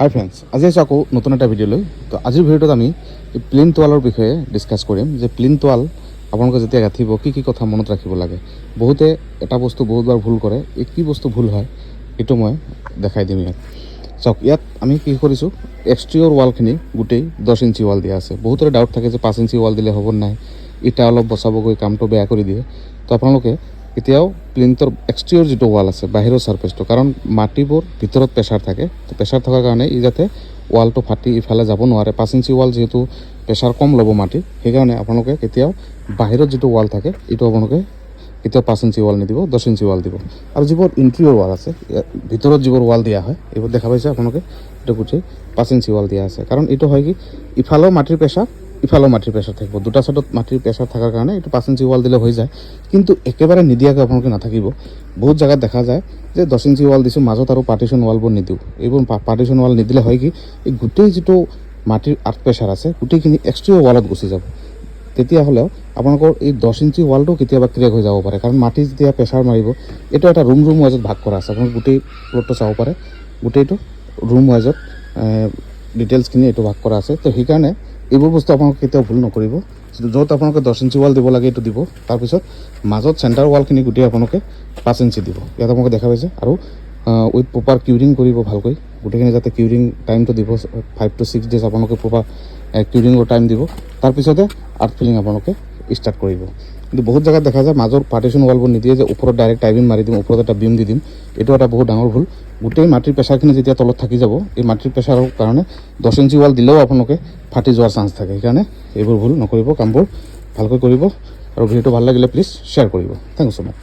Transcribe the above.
হাই friends, আজি আছোঁ আকৌ নতুন এটা ভিডিঅ'লৈ। তো আজিৰ ভিডিঅ'টোত আমি এই প্লিন্থ ৱালৰ বিষয়ে ডিছকাছ কৰিম যে প্লিন্থ ৱাল আপোনালোকে যেতিয়া গাঁঠিব কি কথা মনত ৰাখিব লাগে। বহুতে এটা বস্তু বহুতবাৰ ভুল কৰে, এই কি বস্তু ভুল হয় এইটো মই দেখাই দিম ইয়াত। চাওক, ইয়াত আমি কি কৰিছোঁ, এক্সটেৰিয়ৰ ৱালখিনি গোটেই 10 ইঞ্চি ৱাল দিয়া আছে। বহুতৰে ডাউট থাকে যে 5 ইঞ্চি ৱাল দিলে হ'ব নাই, ইটা অলপ বচাবগৈ, কামটো বেয়া কৰি দিয়ে। তো আপোনালোকে এতিয়াও প্লিন্থৰ এক্সটেৰিয়ৰ যিটো ৱাল আছে, বাহিৰৰ ছাৰ্ফেচটো, কাৰণ মাটিবোৰ ভিতৰত প্ৰেছাৰ থাকে, তো প্ৰেছাৰ থকাৰ কাৰণে ই যাতে ৱালটো ফাটি ইফালে যাব নোৱাৰে। 5 ইঞ্চি ৱাল যিহেতু প্ৰেছাৰ কম ল'ব মাটিৰ, সেইকাৰণে আপোনালোকে কেতিয়াও বাহিৰত যিটো ৱাল থাকে এইটো আপোনালোকে কেতিয়াও 5 ইঞ্চি ৱাল নিদিব, 10 ইঞ্চি ৱাল দিব। আৰু যিবোৰ ইণ্টেৰিয়ৰ ৱাল আছে, ভিতৰত যিবোৰ ৱাল দিয়া হয়, এইবোৰ দেখা পাইছে আপোনালোকে, এইটো গোটেই 5 ইঞ্চি ৱাল দিয়া আছে। কাৰণ এইটো হয় কি, ইফালেও মাটিৰ প্ৰেছাৰ, ইফালেও মাটিৰ প্ৰেছাৰ থাকিব, দুটা ছাইডত মাটিৰ প্ৰেছাৰ থকাৰ কাৰণে এইটো 5 ইঞ্চি ৱাল দিলে হৈ যায়। কিন্তু একেবাৰে নিদিয়াকৈ আপোনালোকে নাথাকিব। বহুত জেগাত দেখা যায় যে 10 ইঞ্চি ৱাল দিছোঁ, মাজত আৰু পাৰ্টিশ্যন ৱালবোৰ নিদিওঁ। এইবোৰ পাৰ্টিশ্যন ৱাল নিদিলে হয় কি, এই গোটেই যিটো মাটিৰ আৰ্থ প্ৰেছাৰ আছে গোটেইখিনি এক্সটেৰিয়ৰ ৱালত গুচি যাব। তেতিয়াহ'লেও আপোনালোকৰ এই 10 ইঞ্চি ৱালটো কেতিয়াবা ক্ৰেক হৈ যাব পাৰে, কাৰণ মাটি যেতিয়া প্ৰেছাৰ মাৰিব, এইটো এটা ৰুম ৱাইজত ভাগ কৰা আছে। আপোনালোকে গোটেই প্লটটো চাব পাৰে, গোটেইটো ৰুম ৱাইজত ডিটেইলছখিনি এইটো ভাগ কৰা আছে। তো সেইকাৰণে এইবোৰ বস্তু আপোনালোকে কেতিয়াও ভুল নকৰিব। য'ত আপোনালোকে 10 ইঞ্চি ৱাল দিব লাগে এইটো দিব, তাৰপিছত মাজত চেণ্টাৰ ৱালখিনি গোটেই আপোনালোকে 5 ইঞ্চি দিব। ইয়াত আপোনালোকে দেখা পাইছে। আৰু উইথ প্ৰপাৰ কিউৰিং কৰিব ভালকৈ, গোটেইখিনি যাতে কিউৰিং টাইমটো দিব, 5 to 6 days আপোনালোকে প্ৰপাৰ কিউৰিঙৰ টাইম দিব। তাৰপিছতে আৰ্থ ফিলিং আপোনালোকে ষ্টাৰ্ট কৰিব। কিন্তু বহুত জেগাত দেখা যায় মাজৰ পাৰ্টিশ্যন ৱালবোৰ নিদিয়ে, যে ওপৰত ডাইৰেক্ট টাইবিম মাৰি দিম, ওপৰত এটা বিম দি দিম। এইটো এটা বহুত ডাঙৰ ভুল। গোটেই মাটিৰ প্ৰেছাৰখিনি যেতিয়া তলত থাকি যাব, এই মাটিৰ প্ৰেছাৰৰ কাৰণে 10 ইঞ্চি ৱাল দিলেও আপোনালোকে ফাটি যোৱাৰ চান্স থাকে। সেইকাৰণে এইবোৰ ভুল নকৰিব, কামবোৰ ভালকৈ কৰিব। আৰু ভিডিঅ'টো ভাল লাগিলে প্লিজ শ্বেয়াৰ কৰিব। Thank you so' much.